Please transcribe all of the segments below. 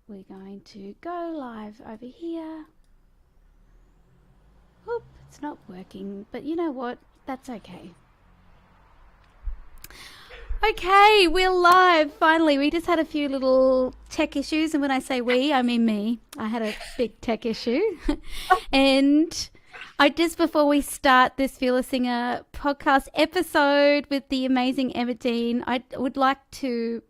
We're going to go live over here. Oop, it's not working, but you know what? That's okay. Okay, we're live finally. We just had a few little tech issues, and when I say we, I mean me. I had a big tech issue. And I just before we start this Fearless Singer podcast episode with the amazing Emma Dean, I would like to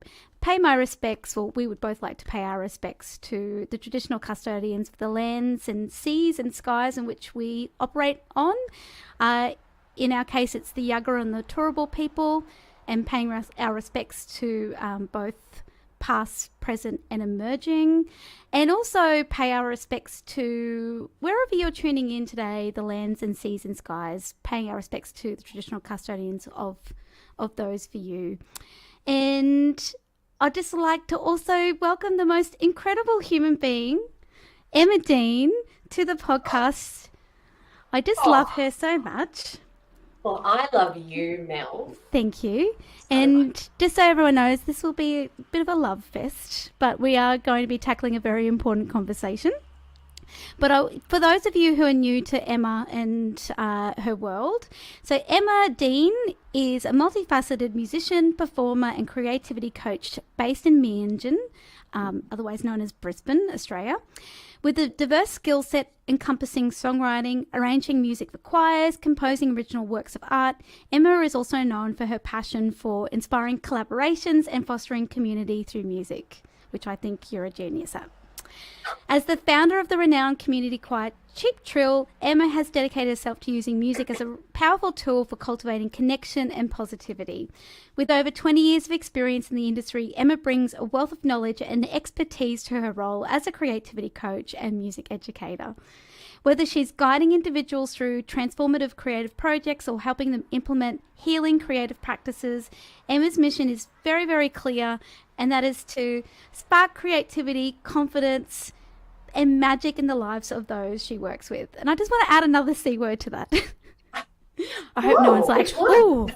pay my respects, well, we would both like to pay our respects to the traditional custodians of the lands and seas and skies in which we operate on. In our case, it's the Yagara and the Turrbal people, and paying our respects to both past, present and emerging, and also pay our respects to wherever you're tuning in today, the lands and seas and skies, paying our respects to the traditional custodians of those for you. And I'd just like to also welcome the most incredible human being, Emma Dean, to the podcast. I just love her so much. Well, I love you, Mel. Thank you. And just so everyone knows, this will be a bit of a love fest, but we are going to be tackling a very important conversation. But for those of you who are new to Emma and her world, so Emma Dean is a multifaceted musician, performer and creativity coach based in Meanjin, otherwise known as Brisbane, Australia. With a diverse skill set encompassing songwriting, arranging music for choirs, composing original works of art, Emma is also known for her passion for inspiring collaborations and fostering community through music, which I think you're a genius at. As the founder of the renowned community choir Cheap Trill, Emma has dedicated herself to using music as a powerful tool for cultivating connection and positivity. With over 20 years of experience in the industry, Emma brings a wealth of knowledge and expertise to her role as a creativity coach and music educator. Whether she's guiding individuals through transformative creative projects or helping them implement healing creative practices, Emma's mission is very, very clear, and that is to spark creativity, confidence, and magic in the lives of those she works with. And I just want to add another C word to that. I hope no one's like, oh,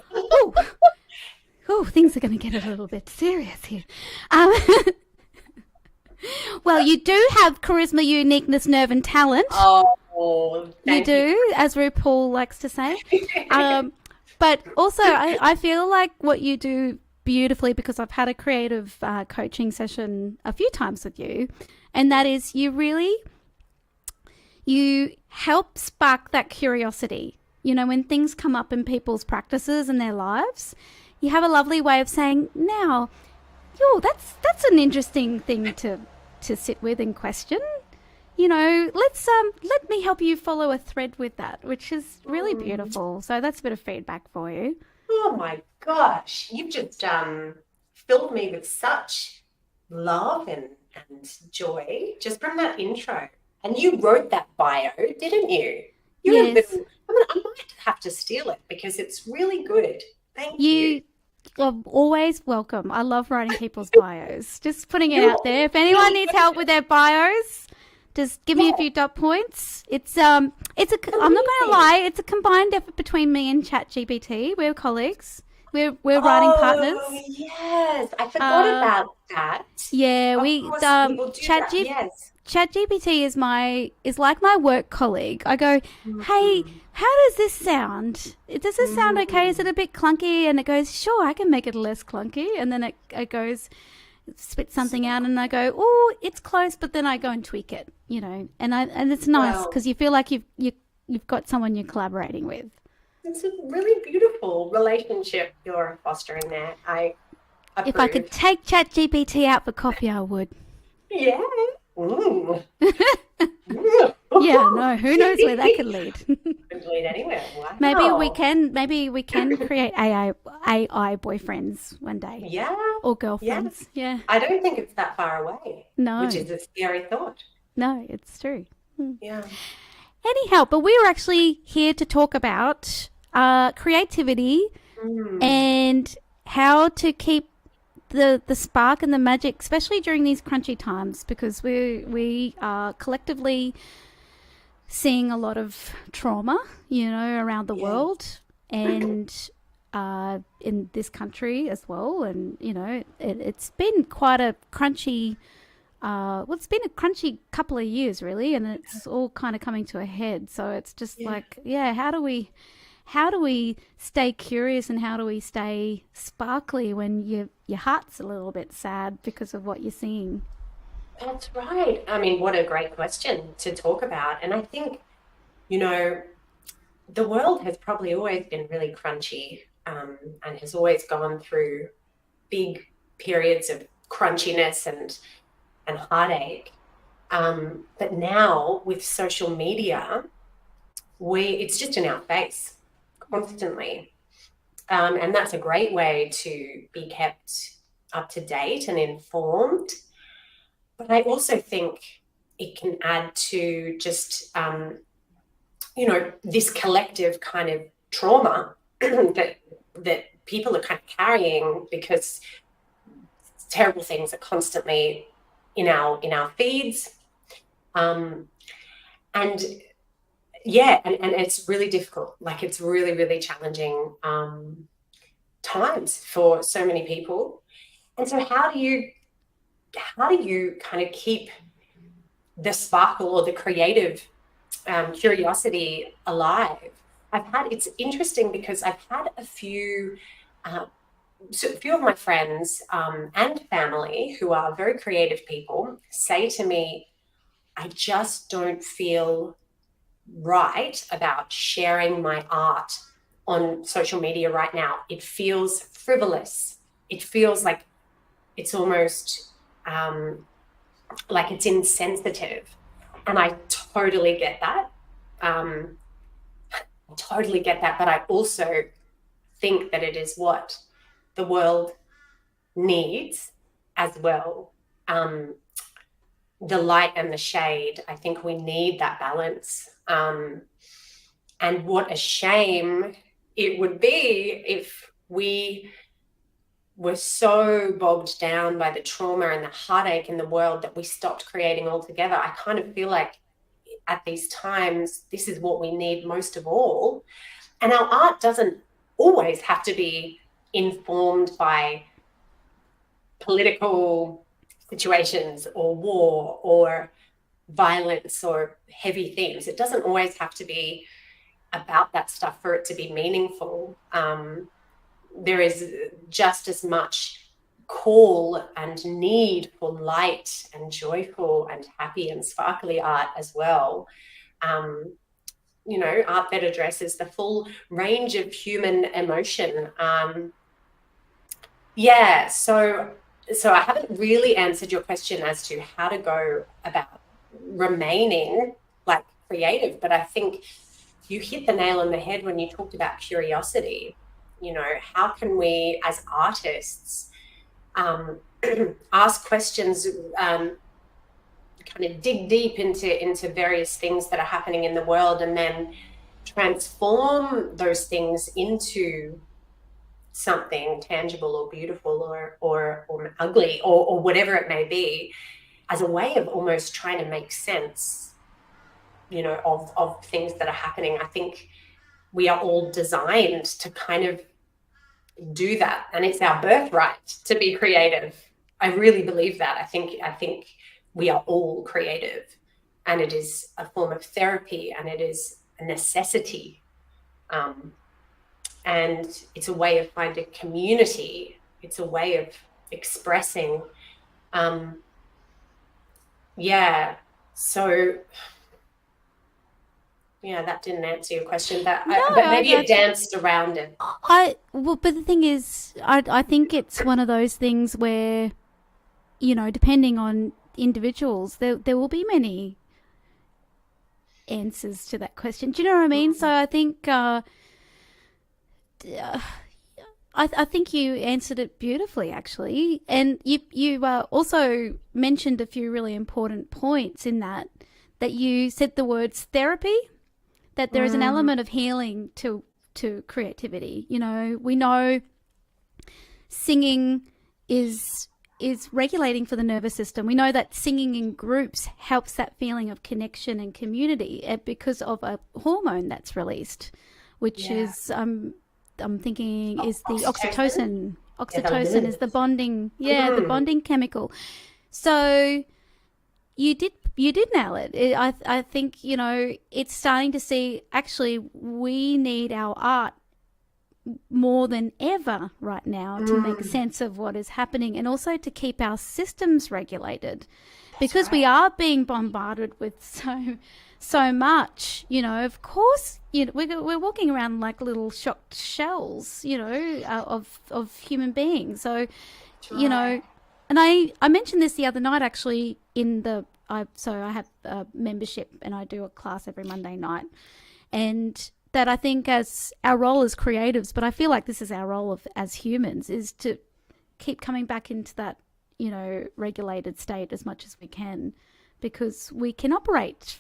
things are going to get a little bit serious here. Well, you do have charisma, uniqueness, nerve, and talent. Thank you, as RuPaul likes to say. But also, I feel like what you do beautifully, because I've had a creative coaching session a few times with you, and that is you help spark that curiosity. You know, when things come up in people's practices and their lives, you have a lovely way of saying, now, that's an interesting thing to sit with and question. You know, let me help you follow a thread with that, which is really beautiful. So that's a bit of feedback for you. Oh my gosh, you've just filled me with such love and joy just from that intro. And you wrote that bio, didn't you? Yes. I might have to steal it because it's really good. Thank you. Are always welcome. I love writing people's bios. Just putting it out there. If anyone needs help with their bios, just give me a few dot points. I'm not going to lie, it's a combined effort between me and ChatGPT. We're colleagues. We're writing partners. Oh yes, I forgot about that. Yeah, Of we course we will do that, yes. ChatGPT is like my work colleague. I go, hey, how does this sound? Does this sound okay? Is it a bit clunky? And it goes, sure, I can make it less clunky. And then it goes, spit something out, and I go, oh, it's close, but then I go and tweak it, you know. And it's nice because you feel like you've got someone you're collaborating with. It's a really beautiful relationship you're fostering there. I approve. If I could take ChatGPT out for coffee, I would. Yeah. Ooh. Yeah, no, who knows where that could lead. Could lead anywhere. Wow. Maybe we can create AI boyfriends one day. Yeah. Or girlfriends. Yeah. I don't think it's that far away. No. Which is a scary thought. No, it's true. Yeah. Anyhow, but we were actually here to talk about creativity and how to keep the spark and the magic, especially during these crunchy times, because we are collectively seeing a lot of trauma, you know, around the world and in this country as well. And, you know, it's been quite a crunchy well, it's been a crunchy couple of years, really, and it's all kind of coming to a head. So it's just Yeah. like, yeah, how do we stay curious and how do we stay sparkly when your heart's a little bit sad because of what you're seeing? That's right. I mean, what a great question to talk about. And I think, you know, the world has probably always been really crunchy, and has always gone through big periods of crunchiness and heartache. But now with social media, it's just in our face constantly. And that's a great way to be kept up to date and informed. But I also think it can add to just, this collective kind of trauma that people are kind of carrying because terrible things are constantly in our feeds. And yeah, and it's really difficult. Like it's really, really challenging times for so many people. And so how do you kind of keep the sparkle or the creative curiosity alive? It's interesting because I've had uh, a few of my friends and family who are very creative people say to me, I just don't feel right about sharing my art on social media right now. It feels frivolous. It feels like it's almost like it's insensitive. And I totally get that. Um, totally get that. But I also think that it is what the world needs as well. The light and the shade, I think we need that balance. And what a shame it would be if we were so bogged down by the trauma and the heartache in the world that we stopped creating altogether. I kind of feel like at these times, this is what we need most of all. And our art doesn't always have to be informed by political situations or war or violence or heavy themes. It doesn't always have to be about that stuff for it to be meaningful. There is just as much call and need for light and joyful and happy and sparkly art as well. Art that addresses the full range of human emotion. So I haven't really answered your question as to how to go about remaining like creative, but I think you hit the nail on the head when you talked about curiosity. How can we as artists ask questions, kind of dig deep into various things that are happening in the world, and then transform those things into something tangible or beautiful or ugly or whatever it may be, as a way of almost trying to make sense, of things that are happening. I think we are all designed to kind of do that, and it's our birthright to be creative. I really believe that. I think we are all creative, and it is a form of therapy, and it is a necessity. And it's a way of finding community. It's a way of expressing. Yeah. So yeah, that didn't answer your question, but No, but maybe it danced around it. but the thing is, I think it's one of those things where, depending on individuals, there will be many answers to that question. Do you know what I mean? So I think I think you answered it beautifully, actually, and you also mentioned a few really important points in that you said the words therapy, that there is an element of healing to creativity. We know singing is regulating for the nervous system. We know that singing in groups helps that feeling of connection and community because of a hormone that's released, which is I'm thinking is the oxytocin. Oxytocin is the bonding, the bonding chemical. So you did nail it. I think, you know, it's starting to see actually we need our art more than ever right now to make Mm, sense of what is happening, and also to keep our systems regulated, that's because we right. are being bombarded with so much. You know, of course, you know, we're walking around like little shocked shells, you know, of human beings. So, That's you right. know, and I mentioned this the other night actually in the I have a membership and I do a class every Monday night, and that I think as our role as creatives, but I feel like this is our role as humans, is to keep coming back into that, you know, regulated state as much as we can, because we can operate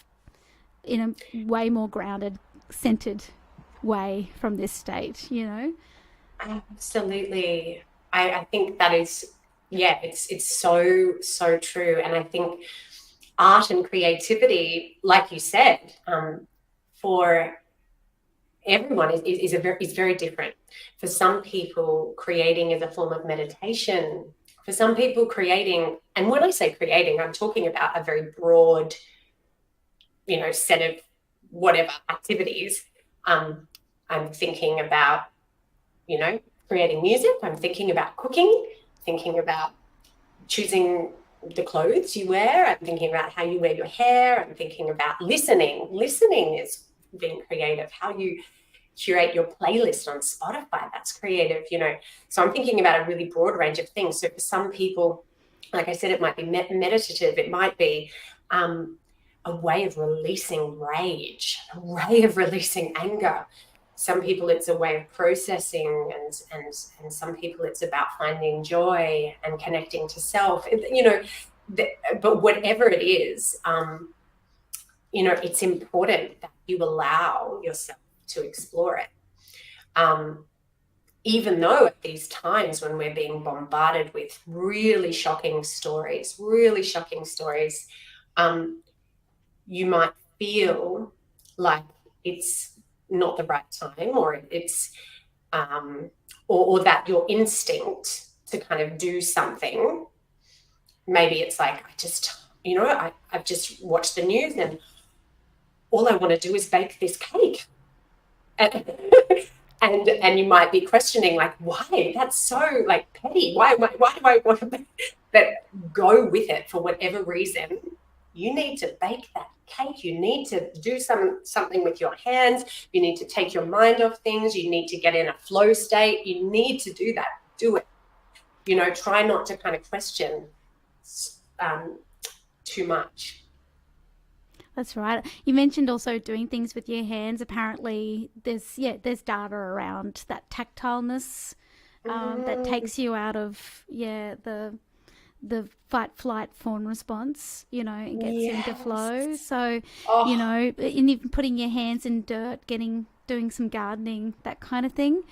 in a way more grounded, centered way from this state, you know. Absolutely. I think that is, yeah, it's so, so true. And I think art and creativity, like you said, for everyone is very different. For some people, creating is a form of meditation. For some people, creating, and when I say creating, I'm talking about a very broad, set of whatever activities. Um, I'm thinking about, you know, creating music. I'm thinking about cooking, thinking about choosing the clothes you wear. I'm thinking about how you wear your hair. I'm thinking about listening. Listening is being creative. How you curate your playlist on Spotify, that's creative, So I'm thinking about a really broad range of things. So for some people, like I said, it might be meditative. It might be a way of releasing rage, a way of releasing anger. Some people it's a way of processing, and some people it's about finding joy and connecting to self. But whatever it is, it's important that you allow yourself to explore it. Um, Even though at these times when we're being bombarded with really shocking stories, um, you might feel like it's not the right time, or it's um, or that your instinct to kind of do something, maybe it's like I've just watched the news and all I want to do is bake this cake. And, and you might be questioning, like, why? That's so like petty. Why do I want to? But go with it for whatever reason. You need to bake that cake. You need to do something with your hands. You need to take your mind off things. You need to get in a flow state. You need to do that. Do it. Try not to kind of question um, too much. That's right. You mentioned also doing things with your hands. Apparently, there's data around that tactileness, that Mm, takes you out of the fight flight fawn response, you know, and gets you into flow. yes. So, you Oh, know, and even putting your hands in dirt, doing some gardening, that kind of thing.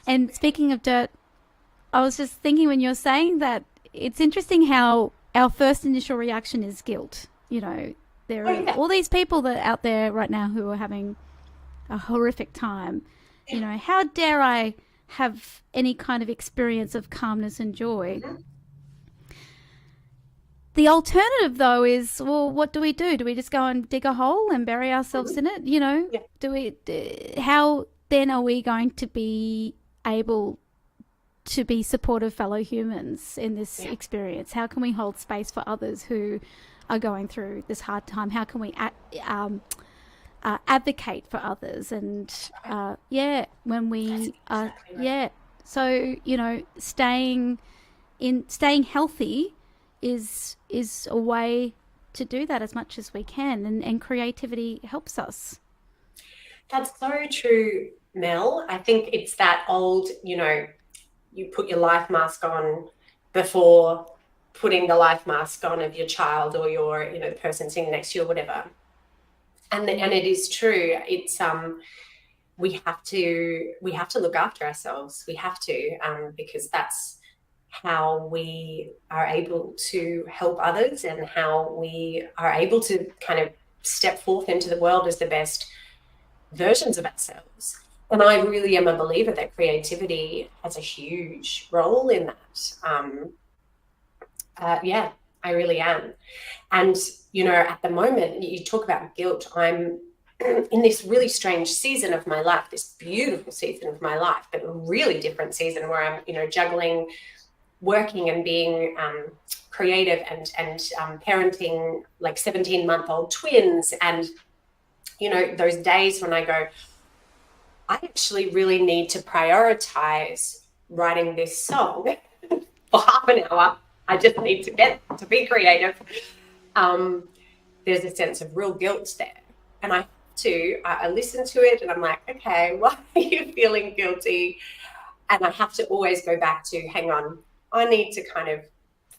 And speaking of dirt, I was just thinking when you're saying that, it's interesting how our first initial reaction is guilt. You know, there oh are yeah. all these people that out there right now who are having a horrific time. You know, how dare I have any kind of experience of calmness and joy? Mhm. The alternative, though, is, well, what do we do? Do we just go and dig a hole and bury ourselves Mhm. in it? You know, Yeah. how then are we going to be able to be supportive fellow humans in this Yeah. experience? How can we hold space for others who are going through this hard time? How can we advocate for others? And Right. when That's we are, exactly right. so, you know, staying healthy is a way to do that as much as we can, and creativity helps us. That's so true, Mel. I think it's that old, you put your life mask on before putting the life mask on of your child or the person sitting next to you or whatever. And it is true. It's we have to look after ourselves. We have to, because that's how we are able to help others and how we are able to kind of step forth into the world as the best versions of ourselves. And I really am a believer that creativity has a huge role in that. Yeah. I really am. And, you know, at the moment, you talk about guilt. I'm in this really strange season of my life, this beautiful season of my life, but a really different season where I'm, you know, juggling working and being creative and parenting like 17-month-old twins. And, you know, those days when I go, I actually really need to prioritize writing this song for half an hour. I just need to get to be creative. There's a sense of real guilt there. And I listen to it and I'm like, okay, why are you feeling guilty? And I have to always go back to, hang on, I need to kind of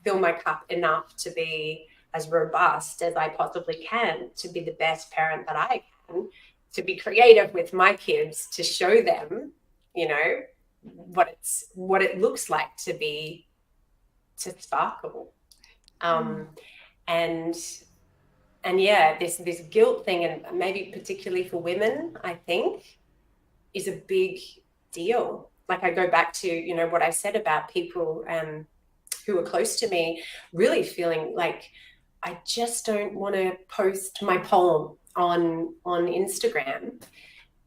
fill my cup enough to be as robust as I possibly can, to be the best parent that I can, to be creative with my kids, to show them, you know, what it looks like to sparkle. And yeah, this guilt thing, and maybe particularly for women, I think, is a big deal. Like I go back to, you know, what I said about people who are close to me really feeling like I just don't want to post my poem on Instagram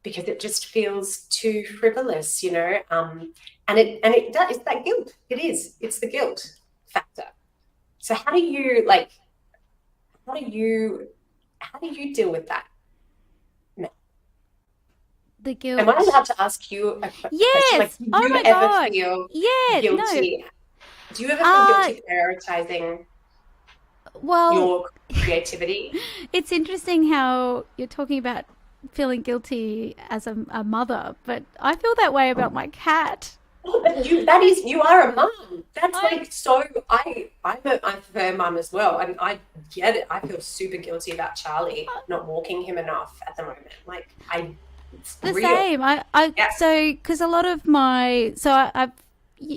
because it just feels too frivolous, you know. And it does, it's that guilt. It's the guilt factor. So how do you deal with that? The guilt. Am I allowed to ask you a question? Yes. Like, do you ever feel guilty? No. Do you ever feel guilty prioritizing your creativity? It's interesting how you're talking about feeling guilty as a mother, but I feel that way about my cat. But you are a mum. That's like so. I'm her mum as well, and I get it. I feel super guilty about Charlie not walking him enough at the moment. Like it's the real. same. So because a lot of I've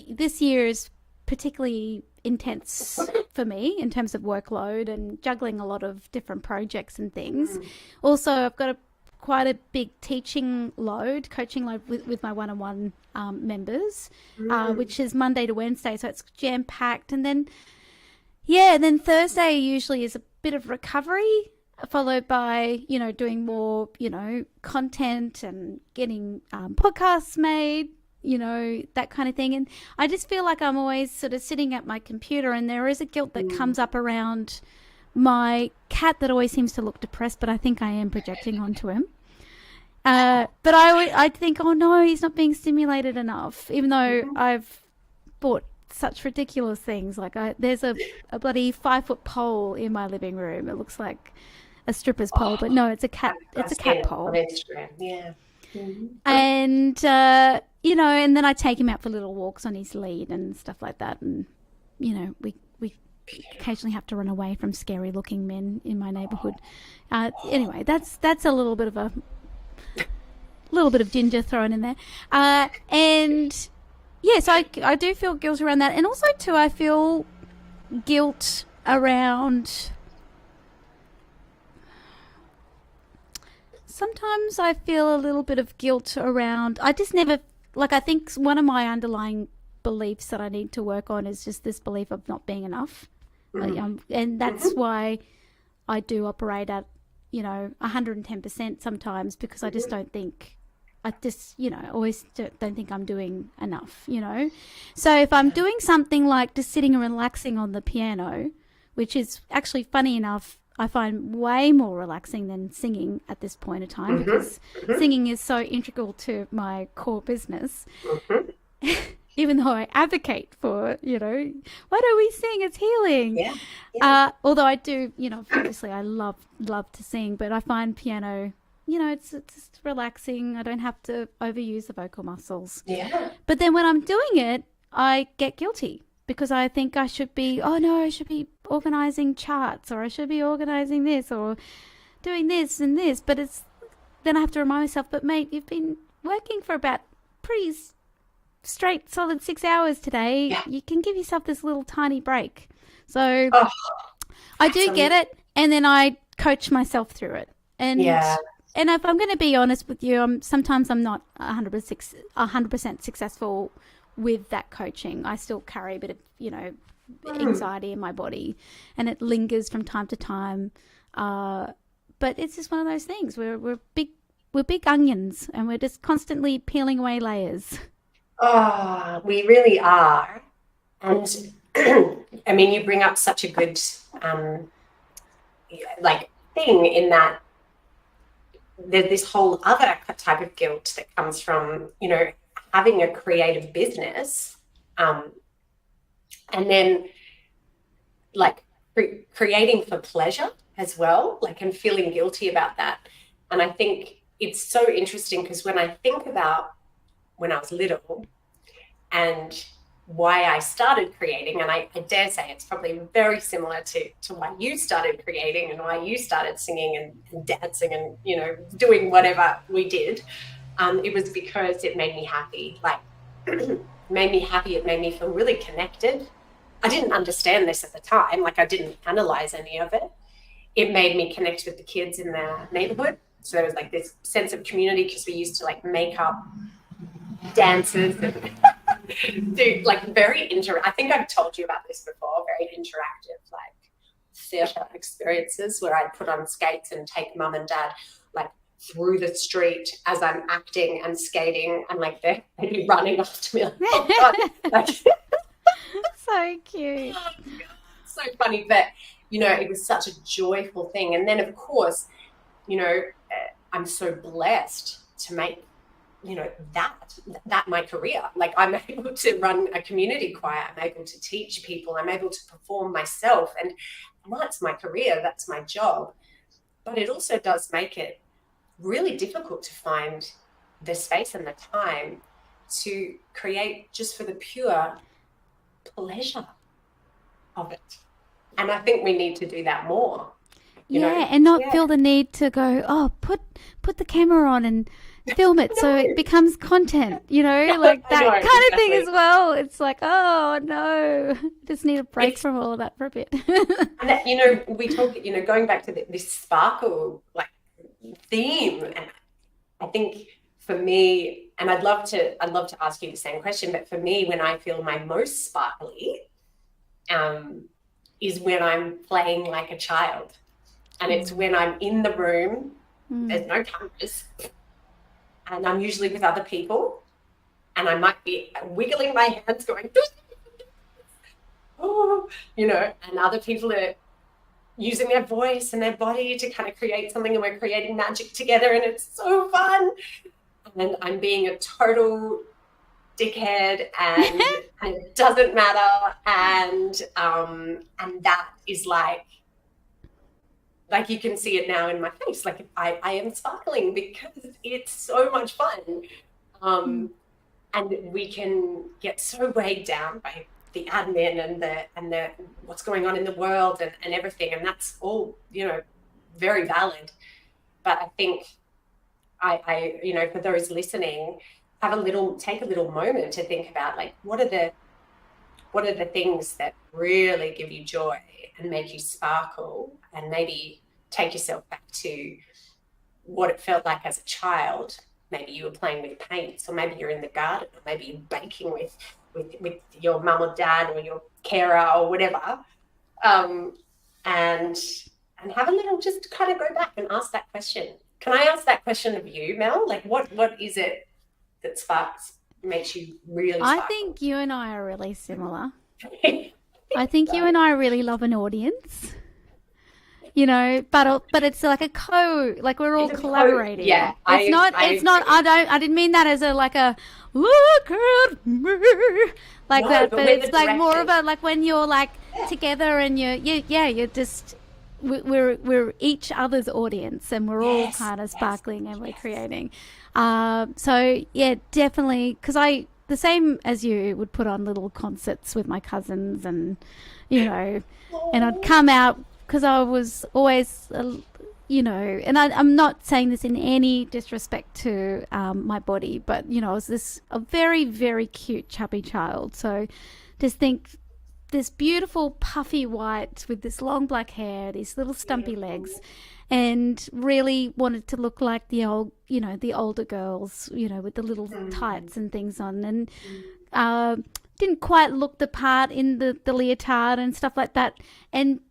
this year is particularly intense for me in terms of workload and juggling a lot of different projects and things. Also, I've got quite a big coaching load with my one-on-one members, which is Monday to Wednesday, so it's jam-packed. And then Thursday usually is a bit of recovery, followed by, you know, doing more, you know, content and getting podcasts made, you know, that kind of thing. And I just feel like I'm always sort of sitting at my computer, and there is a guilt that comes up around my cat that always seems to look depressed, but I think I am projecting onto him. But I think, oh no, he's not being stimulated enough, even though I've bought such ridiculous things. Like there's a bloody 5-foot pole in my living room. It looks like a stripper's pole, but no, it's a cat. It's a cat pole. On Instagram, yeah. And you know, and then I take him out for little walks on his lead and stuff like that. And you know, we occasionally have to run away from scary looking men in my neighborhood. Anyway, that's a little bit of ginger thrown in there. And yeah, so I do feel guilt around that. And also too, I feel guilt around, sometimes I feel a little bit of guilt around, I just never, like, I think one of my underlying beliefs that I need to work on is just this belief of not being enough. And that's why I do operate at, you know, 110% sometimes, because I just don't think, you know, always don't think I'm doing enough, you know. So if I'm doing something like just sitting and relaxing on the piano, which is actually, funny enough, I find way more relaxing than singing at this point in time, because singing is so integral to my core business. Even though I advocate for, you know, why don't we sing? It's healing. Yeah. Although I do, you know, obviously I love to sing, but I find piano, you know, it's just relaxing. I don't have to overuse the vocal muscles. Yeah. But then when I'm doing it, I get guilty because I think I should be organizing charts, or I should be organizing this, or doing this and this. But then I have to remind myself, but mate, you've been working for about pretty straight solid 6 hours today. Yeah. You can give yourself this little tiny break. So I do get it, and then I coach myself through it. And and if I'm going to be honest with you, sometimes I'm not 100% successful with that coaching. I still carry a bit of, you know, Hmm. anxiety in my body, and it lingers from time to time. But it's just one of those things. We're big onions, and we're just constantly peeling away layers. Oh, we really are. And I mean, you bring up such a good um, like thing in that there's this whole other type of guilt that comes from, having a creative business, um, and then like creating for pleasure as well, like, and feeling guilty about that. And I think it's so interesting because when I think about when I was little and why I started creating, and I dare say it's probably very similar to why you started creating and why you started singing and dancing and, doing whatever we did. It was because it made me happy. Like, made me happy. It made me feel really connected. I didn't understand this at the time. Like, I didn't analyze any of it. It made me connect with the kids in the neighborhood. So there was like this sense of community because we used to like make up dances and do like I think I've told you about this before, very interactive, like theatre experiences where I'd put on skates and take mum and dad like through the street as I'm acting and skating, and like they'd be running after me like, oh God, like, So cute. oh God, so funny. But, it was such a joyful thing. And then, of course, I'm so blessed to make that my career. Like, I'm able to run a community choir, I'm able to teach people, I'm able to perform myself, and that's my career, that's my job. But it also does make it really difficult to find the space and the time to create just for the pure pleasure of it. And I think we need to do that more, you know Yeah, and not yeah. feel the need to go, oh, put the camera on and film it so it No. becomes content, like I know, that kind of thing as exactly. well. It's like, oh no, just need a break It's from all of that for a bit. and that, we talk, going back to this sparkle like theme, and I think for me, and I'd love to ask you the same question, but for me, when I feel my most sparkly, um, is when I'm playing like a child, and it's Mm. when I'm in the room. Mm. There's no cameras, and I'm usually with other people, and I might be wiggling my hands, going, oh, and other people are using their voice and their body to kind of create something, and we're creating magic together, and it's so fun. And I'm being a total dickhead, and it doesn't matter, and that is like you can see it now in my face, like I am sparkling because it's so much fun. Mm. um and we can get so weighed down by the admin and the what's going on in the world and everything, and that's all very valid. But I think for those listening, take a little moment to think about, like, what are the things that really give you joy and make you sparkle, and maybe take yourself back to what it felt like as a child. Maybe you were playing with paints, or maybe you're in the garden, or maybe you're baking with your mum or dad or your carer or whatever. Um, and have a little, just kind of go back and ask that question. Can I ask that question of you, Mel? Like, what is it that makes you really I sparkle? think you and I are really similar. I think you and I really love an audience. But it's like like we're all It's a code. Yeah, collaborating. It's not I it's not agree. I didn't mean that as a like a look at me like No, that, but but we're the it's like more of directors. a like when you're like Yeah. together and you're just we're each other's audience, and we're all Yes. kind of Yes. sparkling and we're Yes. creating. So yeah, definitely, because I the same as you would put on little concerts with my cousins, and you know and I'd Oh. come out because I was always, and I'm not saying this in any disrespect to my body, but I was a very, very cute, chubby child. So just think this beautiful, puffy white with this long black hair, these little stumpy legs, Beautiful. and really wanted to look like the older girls, with the little Mm, tights and things on. And mm, uh, didn't quite look the part in the leotard and stuff like that,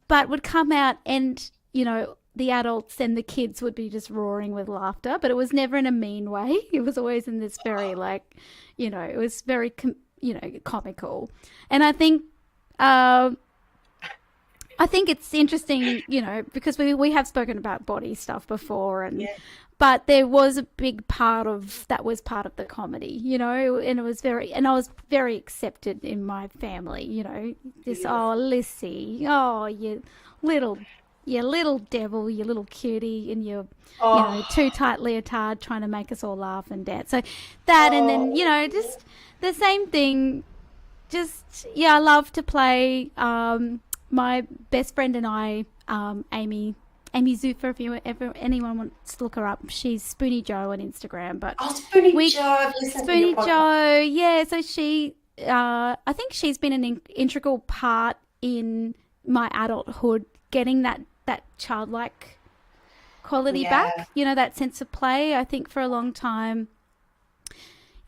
but would come out and, you know, the adults and the kids would be just roaring with laughter, but it was never in a mean way. It was always in this very, like, you know, it was very, comical. And I think it's interesting, you know, because we have spoken about body stuff before, and but there was a big part of that was part of the comedy, you know, and I was very accepted in my family, you know, this, oh, Lissy, oh, little little devil, you little cutie, and your, you know, too tight leotard trying to make us all laugh and dance. So that, and then, you know, just the same thing. Just, yeah, I love to play. My best friend and I, Amy Zuffer, if anyone wants to look her up, she's Spoonie Joe on Instagram. But Spoonie Joe, I've listened to your podcast. Joe, yeah. So she, I think she's been an integral part in my adulthood, getting that childlike quality back. You know, that sense of play. I think for a long time,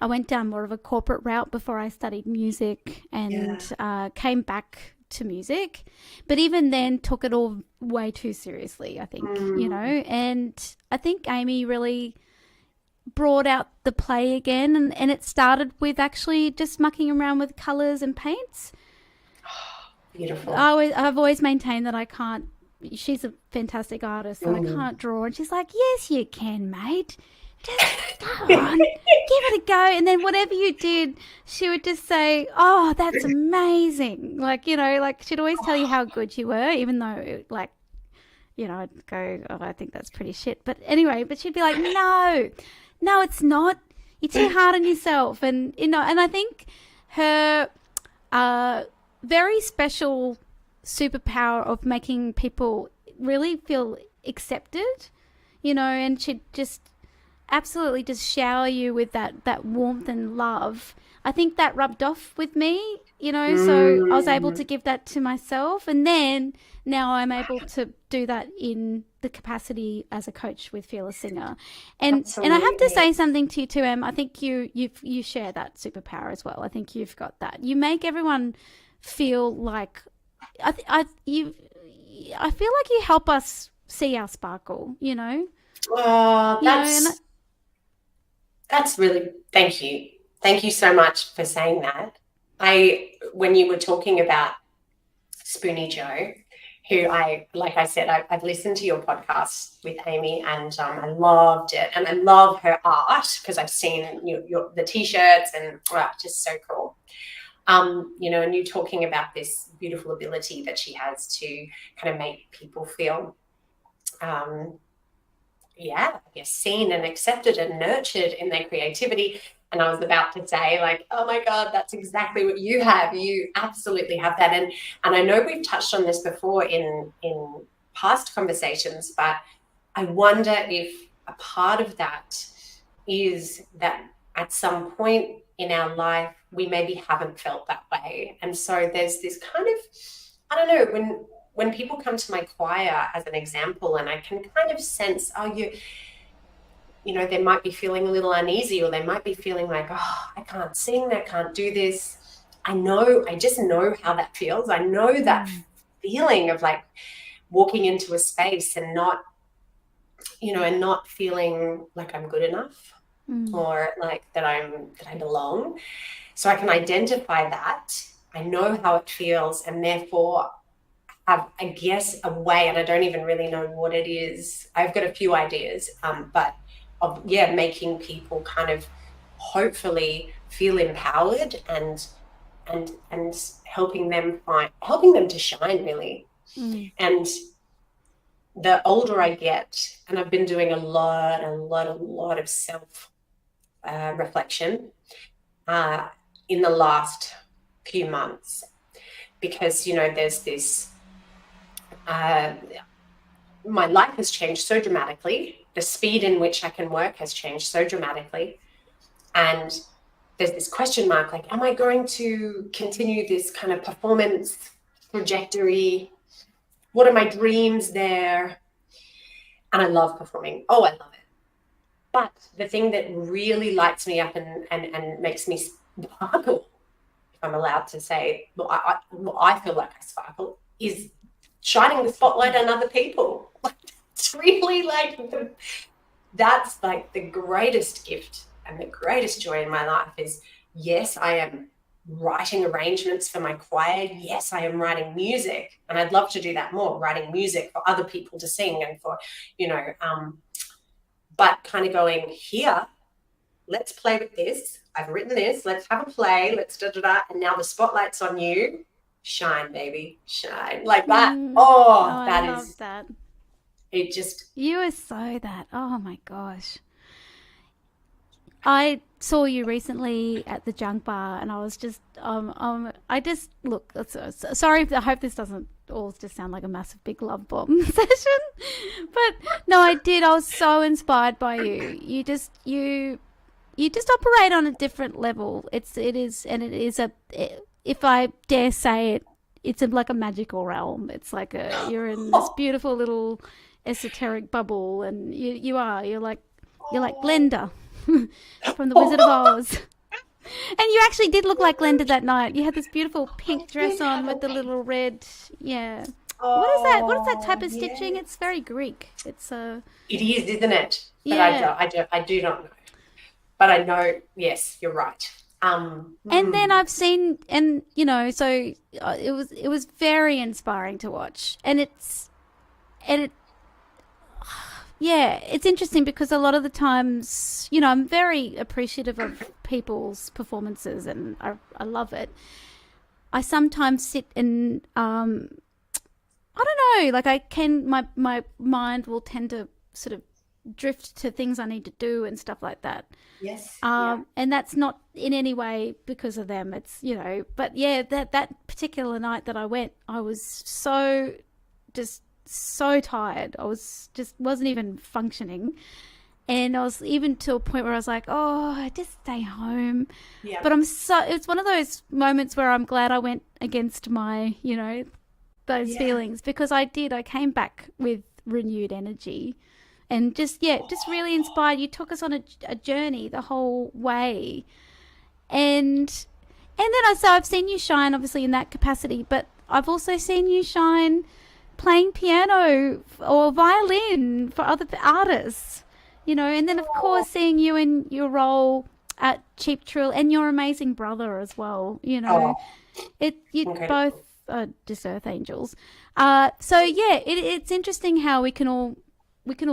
I went down more of a corporate route before I studied music, and came back to music, but even then took it all way too seriously, I think, you know, and I think Amy really brought out the play again, and it started with actually just mucking around with colours and paints. Beautiful. I've always maintained that I can't, she's a fantastic artist, and I can't draw, and she's like, yes, you can, mate. Just go on, give it a go. And then whatever you did, she would just say, oh, that's amazing. Like, you know, like she'd always tell you how good you were, even though, like, you know, I'd go, oh, I think that's pretty shit. But anyway, but she'd be like, no, it's not. You're too hard on yourself. And, you know, and I think her very special superpower of making people really feel accepted, you know, and she'd just absolutely just shower you with that warmth and love. I think that rubbed off with me, you know, so I was able to give that to myself, and then now I'm able to do that in the capacity as a coach with Fearless Singer. And I have to say something to you too, Em. I think you share that superpower as well. I think you've got that. You make everyone feel like I feel like you help us see our sparkle, you know. That's really, thank you. Thank you so much for saying that. When you were talking about Spoonie Joe, who like I said, I've listened to your podcast with Amy, and I loved it. And I love her art because I've seen the T-shirts, and just so cool. You know, and you talking about this beautiful ability that she has to kind of make people feel seen and accepted and nurtured in their creativity. And I was about to say, like, oh my God, that's exactly what you have. You absolutely have that. And I know we've touched on this before in past conversations, but I wonder if a part of that is that at some point in our life, we maybe haven't felt that way. And so there's this kind of, I don't know, when people come to my choir as an example, and I can kind of sense, you know, they might be feeling a little uneasy, or they might be feeling like, oh, I can't sing, I can't do this. I just know how that feels. I know that feeling of like walking into a space and not feeling like I'm good enough or like that I belong. So I can identify that. I know how it feels, and therefore have, I guess, a way, and I don't even really know what it is. I've got a few ideas, but of making people kind of hopefully feel empowered and helping them to shine, really. And the older I get, and I've been doing a lot of self reflection in the last few months, because, you know, there's this my life has changed so dramatically. The speed in which I can work has changed so dramatically. And there's this question mark, like, am I going to continue this kind of performance trajectory? What are my dreams there? And I love performing. Oh, I love it. But the thing that really lights me up and makes me sparkle if I'm allowed to say, what I feel like I sparkle is shining the spotlight on other people. It's really like that's like the greatest gift and the greatest joy in my life is, yes, I am writing arrangements for my choir. Yes, I am writing music, and I'd love to do that more, writing music for other people to sing and for, but kind of going, here, let's play with this. I've written this. Let's have a play. Let's da-da-da. And now the spotlight's on you. Shine, baby. Shine. Like that. I that love is, that. it just. You are so that. Oh my gosh. I saw you recently at the junk bar, and I was just, I just look. Sorry, I hope this doesn't all just sound like a massive big love bomb session, but no, I did. I was so inspired by you. You just operate on a different level. It is if I dare say it, it's like a magical realm. It's like you're in this beautiful little esoteric bubble, and you're like Glenda from the Wizard of Oz. And you actually did look like Glenda that night. You had this beautiful pink dress on with the little red, yeah. What is that? What is that type of stitching? It's very Greek. It's It is, isn't it? But yeah. I do not know. But I know, yes, you're right. And then I've seen, and so it was very inspiring to watch, yeah, it's interesting because a lot of the times, I'm very appreciative of people's performances, and I love it. I sometimes sit and I don't know, like my mind will tend to sort of drift to things I need to do and stuff like that. Yes. And that's not in any way because of them. It's, but yeah, that particular night that I went, I was so tired. I wasn't even functioning. And I was even to a point where I was like, oh, I just stay home. Yeah. But it's one of those moments where I'm glad I went against my, those feelings, because I came back with renewed energy. And just really inspired. You took us on a journey the whole way, and then I've seen you shine, obviously, in that capacity. But I've also seen you shine playing piano or violin for other artists, And then of course seeing you in your role at Cheap Trill and your amazing brother as well. You both are just earth angels. So yeah, it's interesting how we can all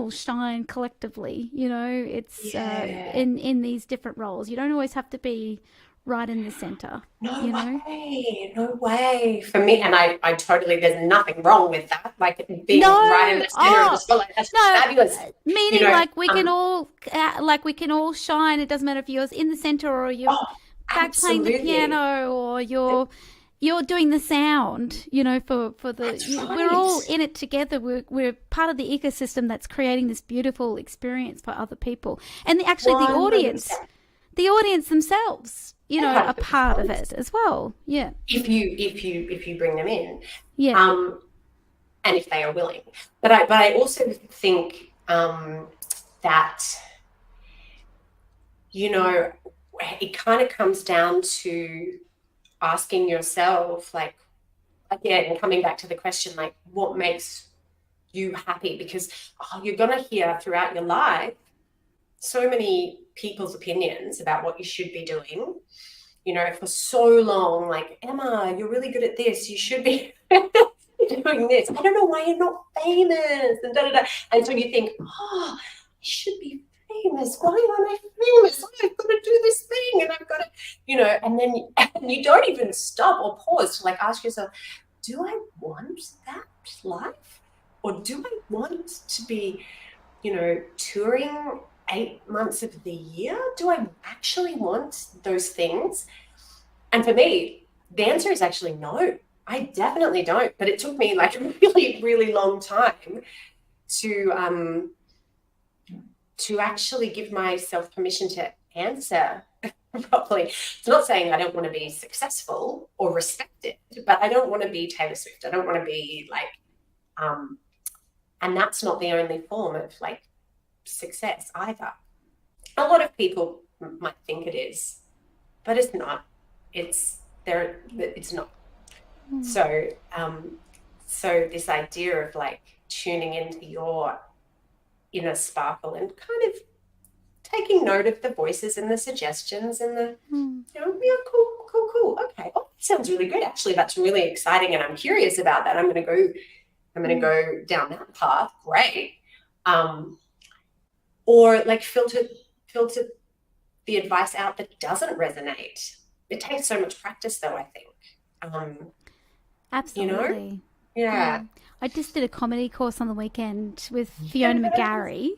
shine collectively, it's in these different roles. You don't always have to be right in the center. No way. For me, and I totally, there's nothing wrong with that. Like being right in the center of the spotlight. That's fabulous. Meaning we can all shine. It doesn't matter if you're in the center or you're back playing the piano or you're doing the sound, for the, we're all in it together. We're part of the ecosystem that's creating this beautiful experience for other people. And the audience themselves, are part of it as well. Yeah. If you bring them in. Yeah. And if they are willing. But I also think that, it kind of comes down to asking yourself, like, again, coming back to the question, like, what makes you happy? Because you're going to hear throughout your life so many people's opinions about what you should be doing, for so long, like, Emma, you're really good at this. You should be doing this. I don't know why you're not famous, and da-da-da. And so you think, I should be famous. Why aren't I famous? I've got to do this thing, and I've got to, and then you don't even stop or pause to like ask yourself, do I want that life? Or do I want to be, touring 8 months of the year? Do I actually want those things? And for me, the answer is actually no. I definitely don't. But it took me like a really, really long time to actually give myself permission to answer properly. It's not saying I don't want to be successful or respected, but I don't want to be Taylor Swift. I don't want to be like, and that's not the only form of like success either. A lot of people might think it is, but it's not. It's it's not. So, so this idea of like tuning into your inner sparkle and kind of taking note of the voices and the suggestions and the, yeah, cool. Okay. Oh, that sounds really good. Actually, that's really exciting. And I'm curious about that. I'm going to go down that path. Great. Or like filter the advice out that doesn't resonate. It takes so much practice though, I think. Absolutely. Yeah. I just did a comedy course on the weekend with Fiona McGarry.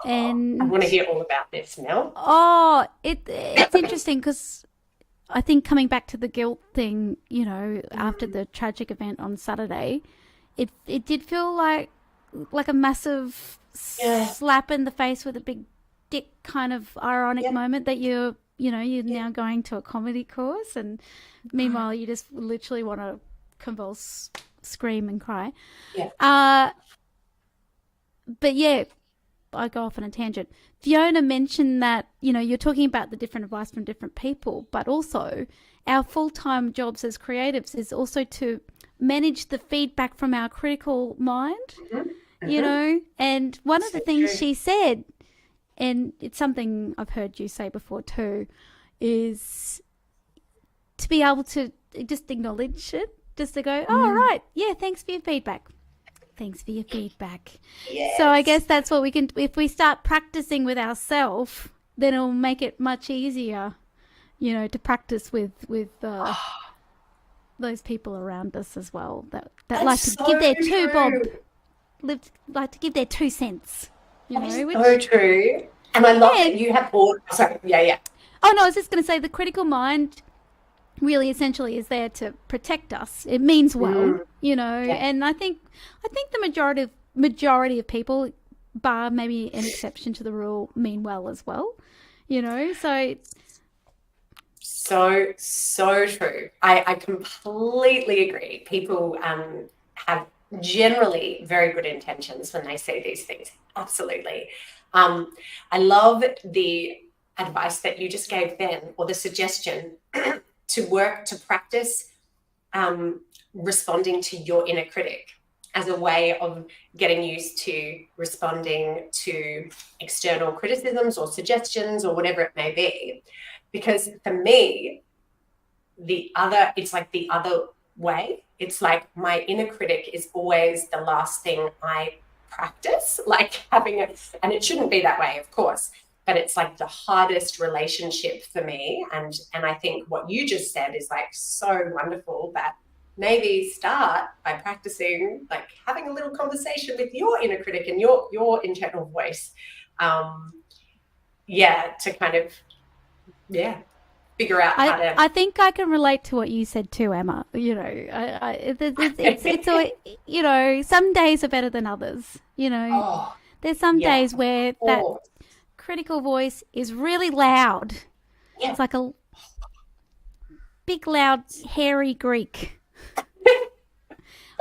And I want to hear all about this, Mel. Oh, it's interesting because I think coming back to the guilt thing, after the tragic event on Saturday, it did feel like a massive slap in the face with a big dick kind of ironic moment that you're now going to a comedy course, and meanwhile you just literally want to convulse, scream and cry. But yeah, I go off on a tangent. Fiona mentioned that, you're talking about the different advice from different people, but also our full-time jobs as creatives is also to manage the feedback from our critical mind, and one of the things she said, and it's something I've heard you say before too, is to be able to just acknowledge it, just to go, oh, right, yeah, thanks for your feedback. Thanks for your feedback. Yes. So I guess that's what we can, if we start practicing with ourselves, then it'll make it much easier, to practice with those people around us as well that like to give their two bob, like to give their 2 cents. So true. And I love that you have all. Sorry, yeah. Oh no, I was just going to say the critical mind really essentially is there to protect us. It means well, and I think the majority of people, bar maybe an exception to the rule, mean well as well. So true. I completely agree. People have generally very good intentions when they say these things. Absolutely. I love the advice that you just gave then, or the suggestion to practice responding to your inner critic as a way of getting used to responding to external criticisms or suggestions or whatever it may be. Because for me, it's like the other way. It's like my inner critic is always the last thing I practice, like having and it shouldn't be that way, of course, but it's like the hardest relationship for me. And I think what you just said is like so wonderful, that maybe start by practicing, like having a little conversation with your inner critic and your internal voice. To kind of, figure out how to. I think I can relate to what you said too, Emma. It's some days are better than others. There's some days where that critical voice is really loud. It's like a big, loud, hairy Greek.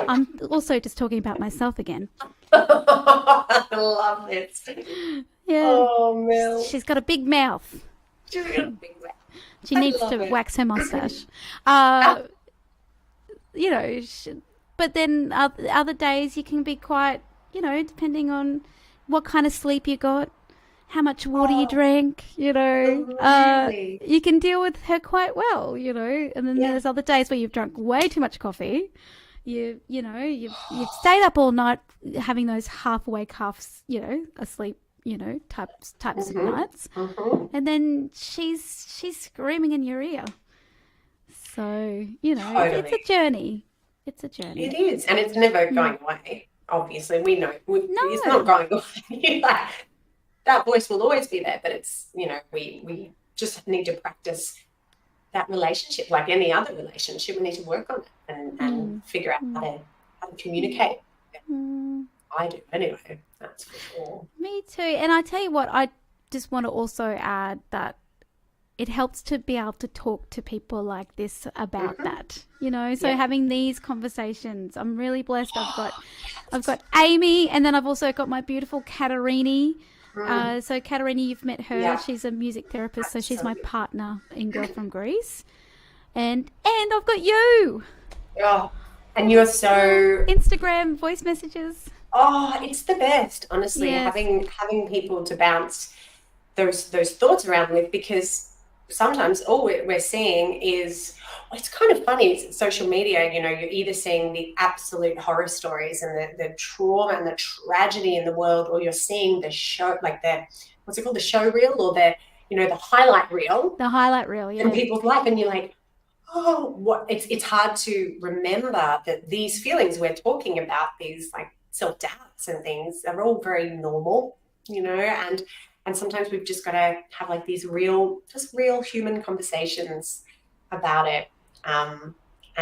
I'm also just talking about myself again. I love it. Yeah. Oh, Mel. She's got a big mouth. She's got a big mouth. She needs to wax her mustache. But then other days you can be quite, depending on what kind of sleep you got, how much water you drank, you can deal with her quite well, and then there's other days where you've drunk way too much coffee. You've stayed up all night having those half awake, half, asleep, types of nights. And then she's screaming in your ear. So, Totally. it's a journey. It's a journey. It is. And it's never going away. Obviously, we know it's not going away. Like, that voice will always be there, but it's, we just need to practice that relationship like any other relationship. We need to work on it and figure out how to communicate. I do anyway, that's for sure. Me too. And I tell you what, I just want to also add that it helps to be able to talk to people like this about that, so having these conversations. I'm really blessed. I've got Amy, and then I've also got my beautiful Katarini. So Katarini, you've met her. She's a music therapist, so she's my partner in Girl from Greece. And I've got you. Oh, and you're so, Instagram voice messages. oh, it's the best, honestly, Yes. having people to bounce those thoughts around with, because sometimes all we're seeing is, it's kind of funny, it's social media, you know, you're either seeing the absolute horror stories and the trauma and the tragedy in the world, or you're seeing the show, like the, what's it called, the show reel, or the, you know, the highlight reel The highlight reel, yeah. in people's life, and you're like, oh, what, it's hard to remember that these feelings we're talking about, these like self-doubts and things, are all very normal, you know, and sometimes we've just got to have like these real human conversations about it. And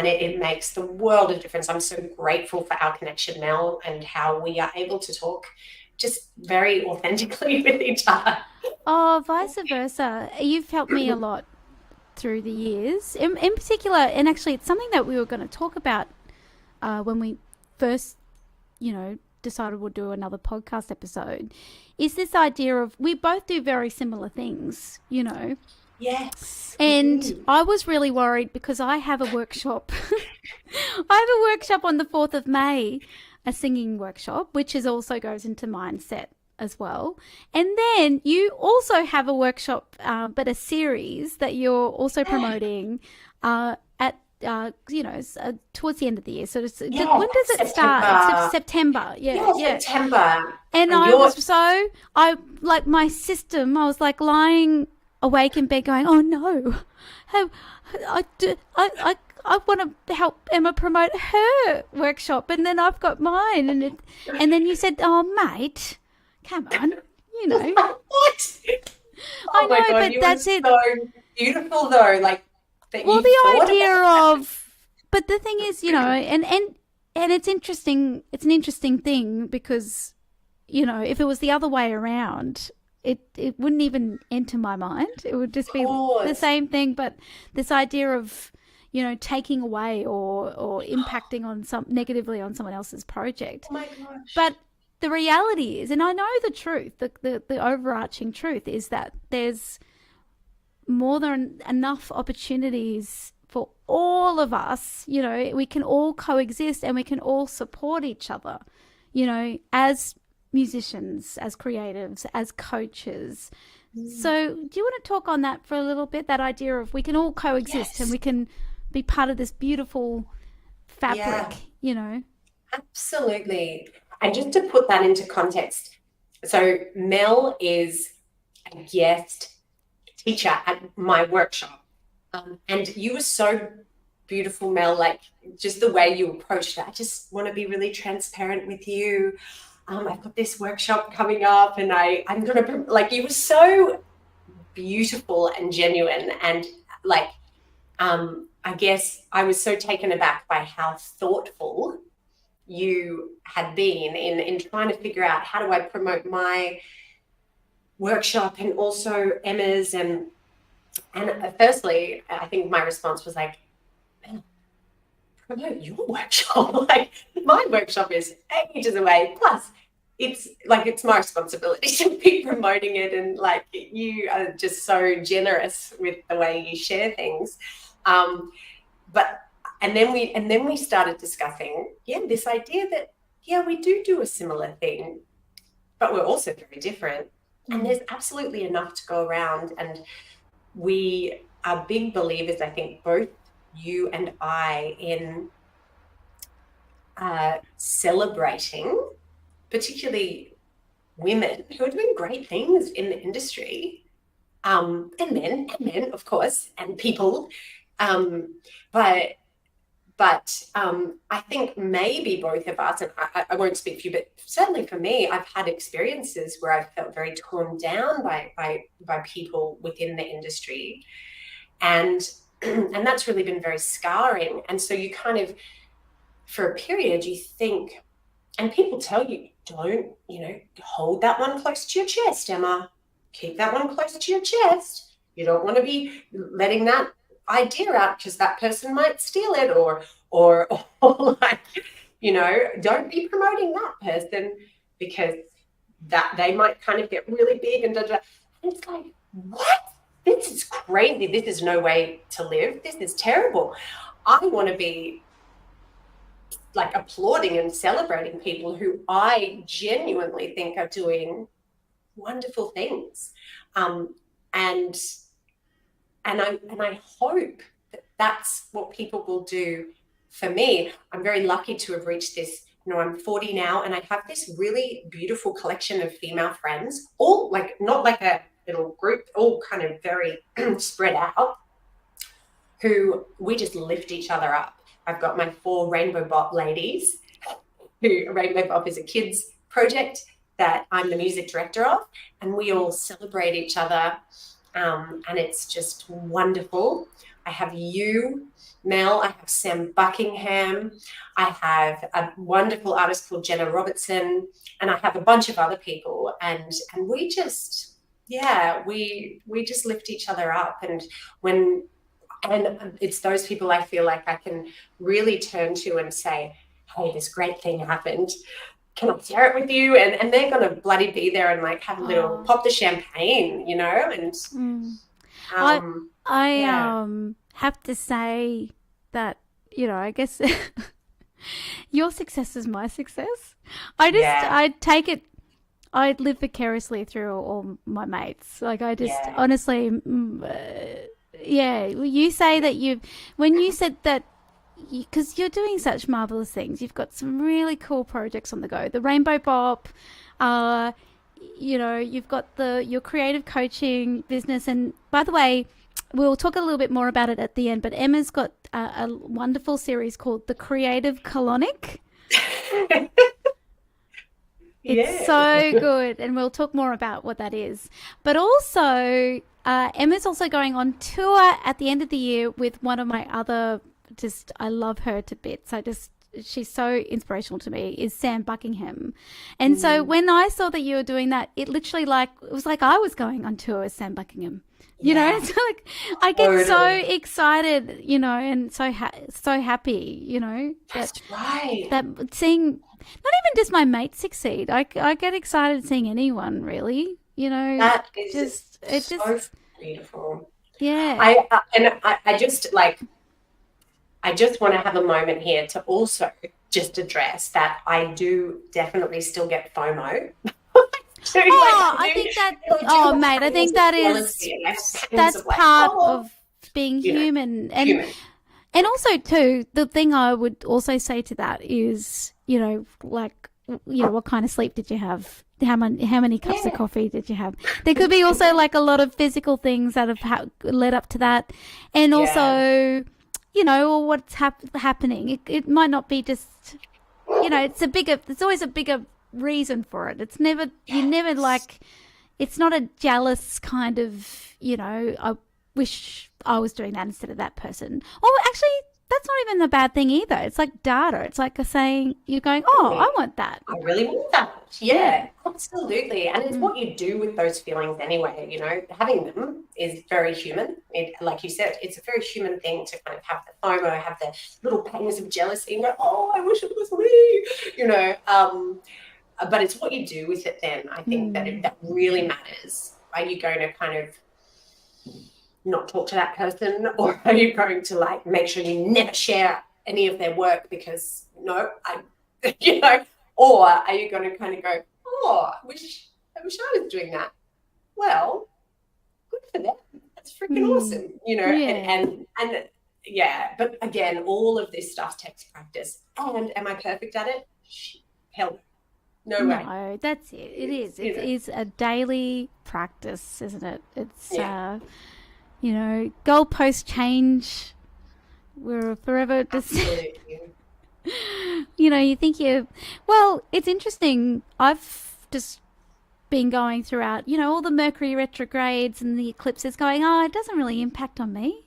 it makes the world of difference. I'm so grateful for our connection, Mel, and how we are able to talk just very authentically with each other. Oh, vice versa. You've helped me a lot through the years. In particular, and actually, it's something that we were going to talk about when we first, decided we'll do another podcast episode, is this idea of we both do very similar things, Yes. And I was really worried because I have a workshop. I have a workshop on the 4th of May, a singing workshop, which also goes into mindset as well. And then you also have a workshop, but a series that you're also promoting towards the end of the year. So when does it start? It's September. Yeah. September. And I was like lying awake in bed going, oh no, I want to help Emma promote her workshop, and then I've got mine, and then you said, oh mate, come on, What? I know, God, but that's it. So beautiful though, like that. Well, the idea of, but the thing is, and it's interesting. It's an interesting thing because, if it was the other way around, it wouldn't even enter my mind. It would just be the same thing, but this idea of, taking away or impacting on negatively on someone else's project. Oh my gosh. But the reality is, and I know the truth, the overarching truth is that there's more than enough opportunities for all of us. We can all coexist and we can all support each other, as musicians, as creatives, as coaches. So do you want to talk on that for a little bit, that idea of we can all coexist and we can be part of this beautiful fabric? Absolutely. And just to put that into context, so Mel is a guest teacher at my workshop, and you were so beautiful, Mel, like just the way you approached it. I just want to be really transparent with you. I've got this workshop coming up, and I'm going to, like, you were so beautiful and genuine. And like, I guess I was so taken aback by how thoughtful you had been in trying to figure out, how do I promote my workshop and also Emma's. And firstly, I think my response was like, promote your workshop. Like, my workshop is ages away. Plus, it's my responsibility to be promoting it, and like, you are just so generous with the way you share things. And then we started discussing, this idea that we do a similar thing, but we're also very different. And there's absolutely enough to go around. And we are big believers, I think, both you and I, in celebrating particularly women who are doing great things in the industry, and men, of course, and people. But I think maybe both of us, and I won't speak for you, but certainly for me, I've had experiences where I felt very torn down by people within the industry. And that's really been very scarring. And so you kind of, for a period, you think, and people tell you, don't, hold that one close to your chest, Emma. Keep that one close to your chest. You don't want to be letting that idea out because that person might steal it, or like, don't be promoting that person because that they might kind of get really big and da. And it's like, what? This this is crazy. This is no way to live. This is terrible. I want to be like applauding and celebrating people who I genuinely think are doing wonderful things. And I hope that that's what people will do for me. I'm very lucky to have reached this. I'm 40 now, and I have this really beautiful collection of female friends, all like not like a little group, all kind of very spread out, who we just lift each other up. I've got my 4 Rainbow Bop ladies, who Rainbow Bop is a kids project that I'm the music director of, and we all celebrate each other, and it's just wonderful. I have you, Mel, I have Sam Buckingham, I have a wonderful artist called Jenna Robertson, and I have a bunch of other people, and we just, we just lift each other up. And it's those people I feel like I can really turn to and say, hey, this great thing happened. Can I share it with you? And they're going to bloody be there and like have a little pop the champagne, and I have to say that, I guess your success is my success. I take it, I live vicariously through all my mates. Like I just honestly, you say that when you said that, because you're doing such marvelous things, you've got some really cool projects on the go. The Rainbow Bop, you've got your creative coaching business. And by the way, we'll talk a little bit more about it at the end, but Emma's got a wonderful series called The Creative Colonic. It's so good, and we'll talk more about what that is. But also, Emma's also going on tour at the end of the year with one of my other, I love her to bits. She's so inspirational to me, is Sam Buckingham. And so when I saw that you were doing that, it literally it was like I was going on tour with Sam Buckingham. It's like I get so excited, and so happy, That's right. That seeing not even just my mates succeed. I get excited seeing anyone really, That is so beautiful. Yeah. I just want to have a moment here to also just address that I do definitely still get FOMO. I think that's part of being human. And also too, the thing I would also say to that is, what kind of sleep did you have? How many cups of coffee did you have? There could be also like a lot of physical things that have led up to that. And also, or what's happening. It might not be just, there's always a bigger reason for it. It's never, it's not a jealous kind of, I wish I was doing that instead of that person. Or actually, that's not even a bad thing either. It's like data. It's like saying, you're going, I want that. I really want that. Yeah, absolutely. And it's what you do with those feelings anyway, having them is very human. Like you said, it's a very human thing to kind of have the FOMO, have the little pangs of jealousy and go, I wish it was me, but it's what you do with it then. I think that really matters. Are you going to kind of not talk to that person, or are you going to make sure you never share any of their work because or are you going to kind of go, I wish I was doing that. Well, good for them. That's freaking awesome, and but again, all of this stuff takes practice. And am I perfect at it? Hell no way. No, that's it. It is. It is a daily practice, isn't it? It's goalposts change. We're forever just you think it's interesting. I've just been going throughout, all the Mercury retrogrades and the eclipses going, it doesn't really impact on me.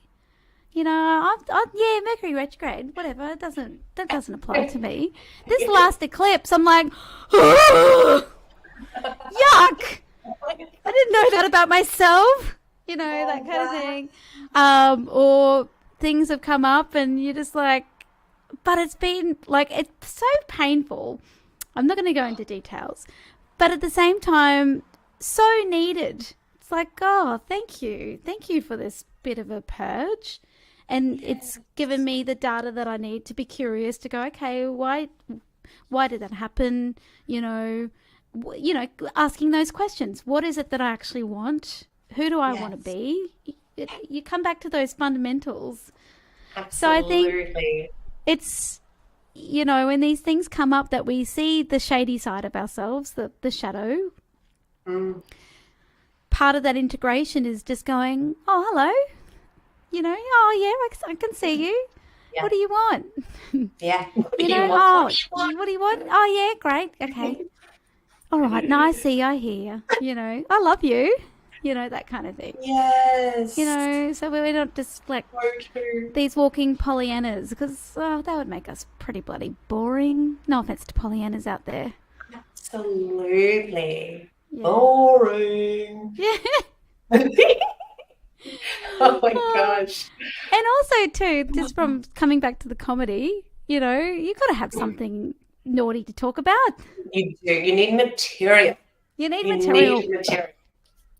Mercury retrograde, whatever. That doesn't apply to me. This last eclipse, I'm like, yuck! I didn't know that about myself. That kind of thing. Or things have come up and you're just like, but it's been it's so painful. I'm not going to go into details, but at the same time, so needed. It's like, oh, thank you for this bit of a purge, and it's given me the data that I need to be curious to go, okay, why did that happen? Asking those questions. What is it that I actually want? Who do I want to Yes, be? You come back to those fundamentals. So I think absolutely. it's, when these things come up that we see the shady side of ourselves, the shadow, Mm, part of that integration is just going, oh, hello, oh, yeah, I can see you. yeah, What do you want? yeah. What do You you know, want? What oh, do you want? what do you want? Oh, yeah, great. Okay. All right. No, I see, I hear. I love you. That kind of thing. Yes, So we're not just like so true. these walking Pollyannas because that would make us pretty bloody boring. No offense to Pollyannas out there. Absolutely. Yeah. Boring. Yeah. Oh my Uh, gosh. and also, too, just from coming back to the comedy, you got to have something naughty to talk about. You do. You need material. You need You need material. material. Exactly.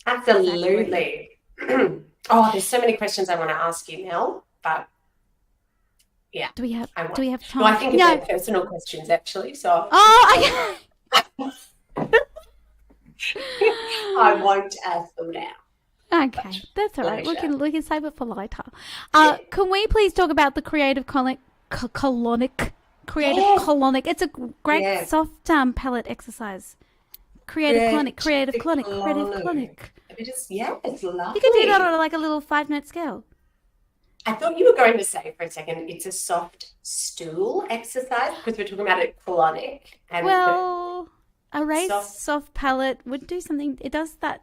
Absolutely. Oh, there's so many questions I want to ask you, Mel, but yeah, Do we have I do won't. we have No, I time? think they're No. personal questions actually, so Oh, I won't ask them now. okay. That's all right. We Pleasure. can we can save it for later. Yeah. Can we please talk about the creative colonic? Creative Yes. colonic. It's a great Yes. soft palette exercise. Creative colonic. Creative colonic. Creative Creativity. colonic. It is, yeah, it's You could do that lovely. on like a little 5-note scale. I thought you were going to say for a second it's a soft stool exercise because we're talking about a colonic and the Well, a raised soft soft palette would do something. It does that.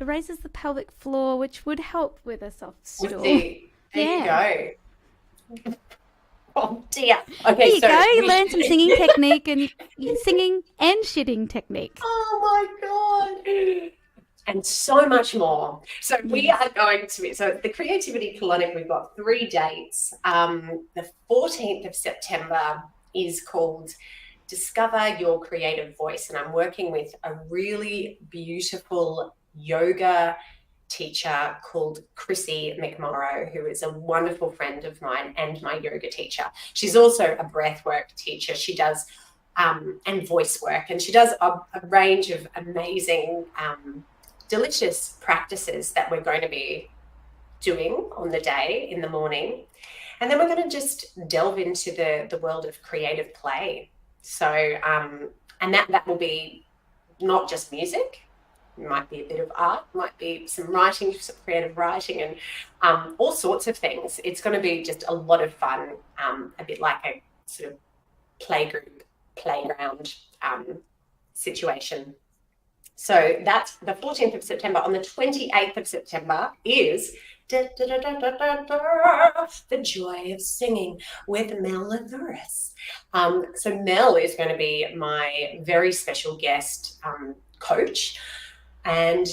It raises the pelvic floor, which would help with a soft with stool. the, there you Yeah. go. Oh dear. There Okay, you so go. You we learn some singing technique and singing and shitting technique. oh my God. And so much more. So we Yes. are going to be, so the Creativity Colonic, we've got 3 dates. The 14th of September is called Discover Your Creative Voice. And I'm working with a really beautiful yoga teacher called Chrissy McMorrow, who is a wonderful friend of mine and my yoga teacher. She's also a breathwork teacher. She does and voice work, and she does a range of amazing delicious practices that we're going to be doing on the day in the morning. And then we're going to just delve into the world of creative play. So, and that will be not just music. It might be a bit of art, might be some writing, some creative writing, and all sorts of things. It's going to be just a lot of fun, a bit like a sort of playground situation. So that's the 14th of September. On the 28th of September is the joy of singing with Mel Laveris. So Mel is going to be my very special guest coach, and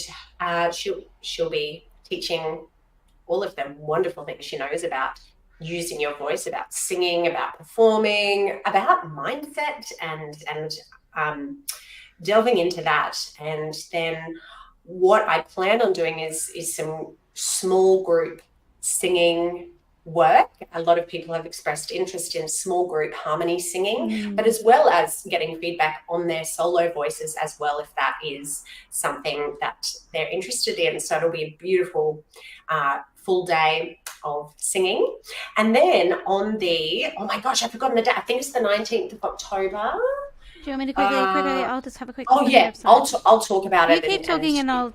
she'll be teaching all of the wonderful things she knows about using your voice, about singing, about performing, about mindset, and delving into that. And then what I plan on doing is some small group singing work. A lot of people have expressed interest in small group harmony singing, but as well as getting feedback on their solo voices as well, if that is something that they're interested in. So it'll be a beautiful full day of singing. And then on the, oh my gosh, I've forgotten the date. I think it's the 19th of October. Do you want me to quickly? I'll just have a quick Oh look on the yeah, website. I'll talk about You it. keep talking, and I'll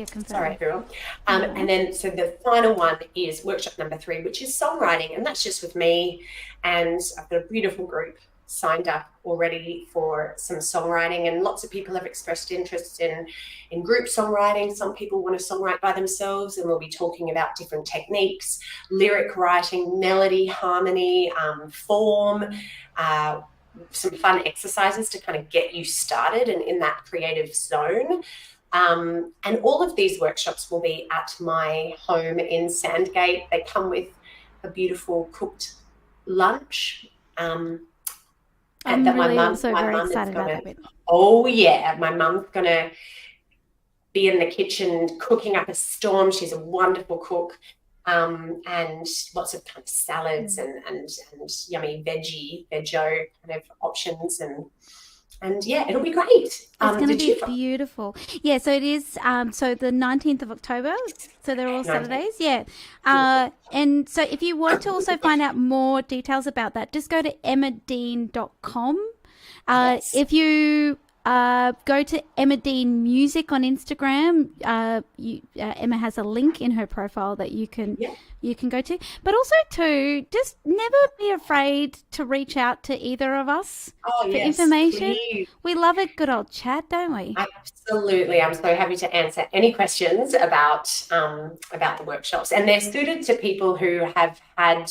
confirm. Sorry, everyone. No And worries. then, so the final one is workshop number 3, which is songwriting, and that's just with me. And I've got a beautiful group signed up already for some songwriting, and lots of people have expressed interest in group songwriting. Some people want to songwrite by themselves, and we'll be talking about different techniques, lyric writing, melody, harmony, form, some fun exercises to kind of get you started and in that creative zone. And all of these workshops will be at my home in Sandgate. They come with a beautiful cooked lunch. I'm And that really my also very mum is excited about gonna, that bit. oh yeah, my mum's gonna be in the kitchen cooking up a storm. She's a wonderful cook. And lots of kind of salads and yummy veggie kind of options, and yeah, it'll be great. It's going to be beautiful. Yeah, so it is. So the 19th of October. So they're all Saturdays. Yeah. And so if you want to also find out more details about that, just go to emmadean.com. Yes. If you go to Emma Dean Music on Instagram, Emma has a link in her profile that you can go to. But also too, just never be afraid to reach out to either of us for information. Please. We love a good old chat, don't we? Absolutely. I'm so happy to answer any questions about the workshops, and they're suited to people who have had.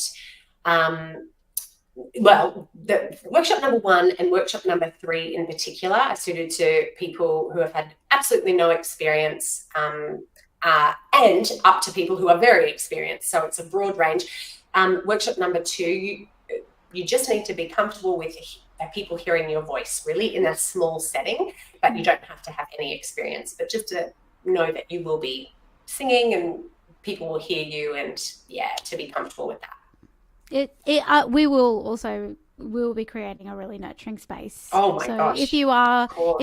Well, the workshop number 1 and workshop number 3 in particular are suited to people who have had absolutely no experience, and up to people who are very experienced. So it's a broad range. Workshop number 2, you just need to be comfortable with people hearing your voice really in a small setting, but you don't have to have any experience, but just to know that you will be singing and people will hear you, and to be comfortable with that. We'll be creating a really nurturing space. Oh my gosh. If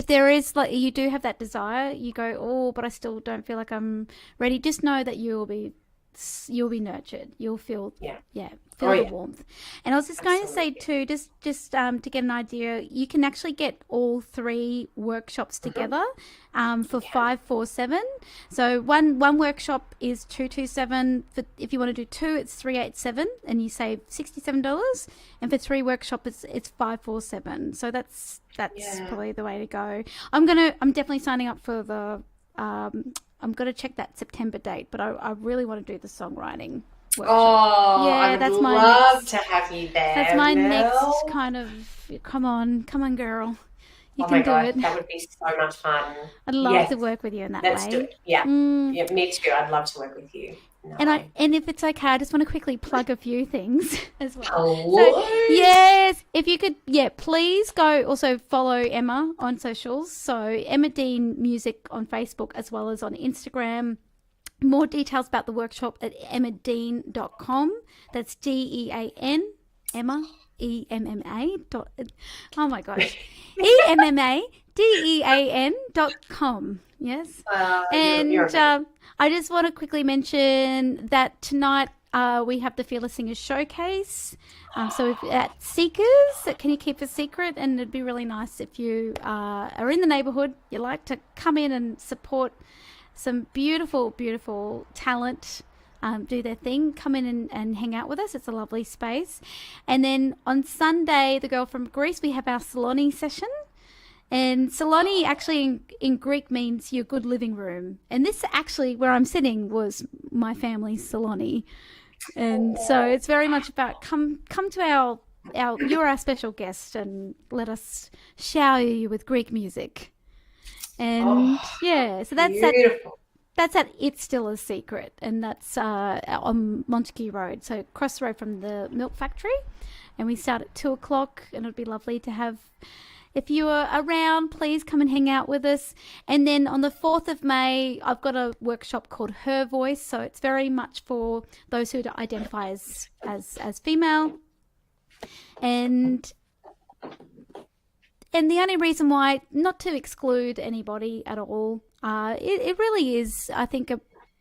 there is, you do have that desire, you go, but I still don't feel like I'm ready. Just know that you'll be nurtured. You'll feel, the warmth. And I was just going to say too, just to get an idea, you can actually get all 3 workshops together for $547. So one workshop is $227. If you want to do 2, it's $387, and you save $67. And for 3 workshops, it's $547. So that's probably the way to go. I'm definitely signing up for the. I'm going to check that September date, but I really want to do the songwriting workshop. Oh, yeah, I would love to have you there. That's my Mel. next kind of. Come on, girl. You can do it. That would be so much fun. I'd love to work with you in that way. Let's do it. Yeah, me too. I'd love to work with you. No. And if it's okay, I just want to quickly plug a few things as well. So, yes, if you could, please go also follow Emma on socials. So Emma Dean Music on Facebook as well as on Instagram. More details about the workshop at emmadean.com. That's DEAN, Emma, EMMA. Oh my gosh. EMMADEAN.com. Yes. I just want to quickly mention that tonight we have the Fearless Singers Showcase. So if at Seekers, can you keep a secret? And it'd be really nice if you are in the neighbourhood, you like to come in and support some beautiful, beautiful talent, do their thing, come in and hang out with us. It's a lovely space. And then on Sunday, the girl from Greece, we have our Saloni session. And Saloni actually in Greek means your good living room. And this actually, where I'm sitting, was my family's Saloni. And so it's very much about come to you're our special guest, and let us shower you with Greek music. And so that's beautiful. That's at It's Still a Secret, and that's on Montague Road, so across the road from the milk factory. And we start at 2:00, and it'd be lovely to have. If you are around, please come and hang out with us. And then on the 4th of May, I've got a workshop called Her Voice. So it's very much for those who identify as female. And the only reason why, not to exclude anybody at all, it really is, I think, a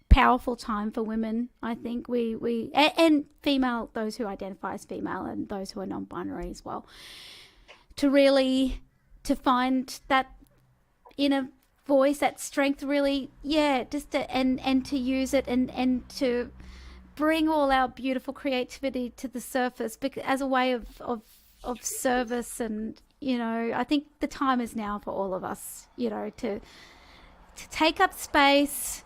powerful time for women. I think and female, those who identify as female and those who are non-binary as well, to find that inner voice, that strength, really, and to use it and to bring all our beautiful creativity to the surface, because as a way of service. And I think the time is now for all of us, to take up space.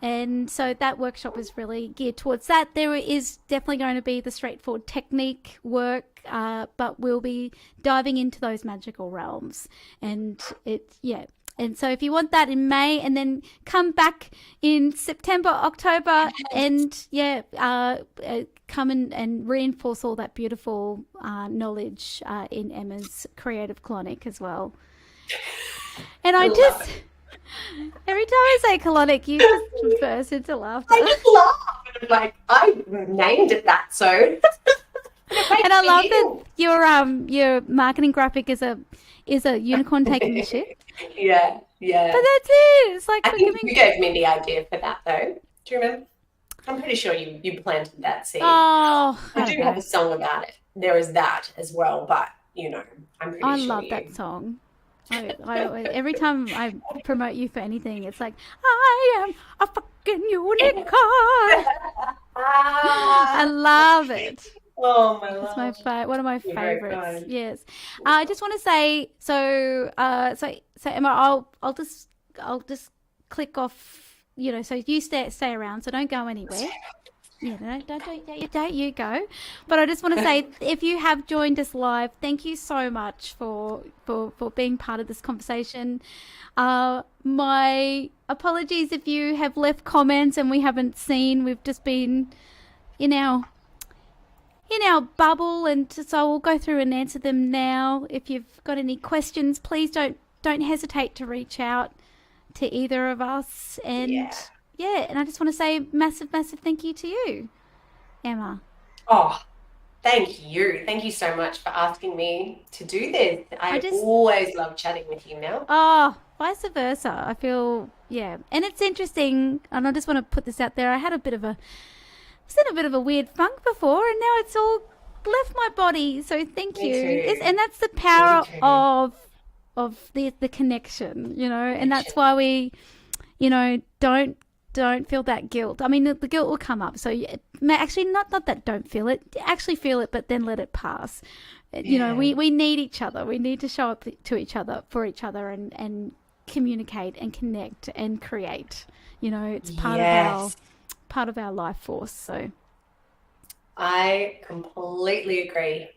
And so that workshop is really geared towards that. There is definitely going to be the straightforward technique work, but we'll be diving into those magical realms. And And so if you want that in May, and then come back in September, October, and come and reinforce all that beautiful knowledge in Emma's Creative Clinic as well. And Every time I say colonic, you just burst into laughter. I just laugh. And I'm like, I named it that, so it And makes I me love that ill. your marketing graphic is a unicorn taking the ship. Yeah, But yeah. that's it. It's like I we're think giving. you gave me the idea for that, though. Do you remember? I'm pretty sure you planted that seed. Oh, I I do don't have a know. song about it. There is that as well, but I'm pretty I sure love that you. song. Every time I promote you for anything, it's like I am a fucking unicorn. I Ah, love it. oh my It's my love. one of my You're very favorites. kind. Yes. I just want to say so Emma, I'll just click off. So you stay around. So don't go anywhere. Yeah, no, don't you go. But I just want to say, if you have joined us live, thank you so much for being part of this conversation. My apologies if you have left comments and we haven't seen. We've just been in our bubble, and so we'll go through and answer them now. If you've got any questions, please don't hesitate to reach out to either of us. Yeah. And yeah, and I just want to say massive thank you to you, Emma. Oh, thank you. Thank you so much for asking me to do this. I I just always love chatting with you, Mel. vice versa. I feel yeah, and it's interesting. And I just want to put this out there. I had a bit of a was in a bit of a weird funk before, and now it's all left my body. So thank Me you. too. And that's the Me power too. of the connection, and that's Connection. why we, don't feel that guilt. I mean, the guilt will come up. So actually, not that don't feel it. Actually feel it, but then let it pass. Yeah. We need each other. We need to show up to each other for each other and communicate and connect and create. It's Yes. part of our life force. So I completely agree.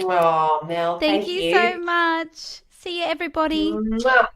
Oh, Mel, thank thank you so you. much. See you, everybody. Mwah.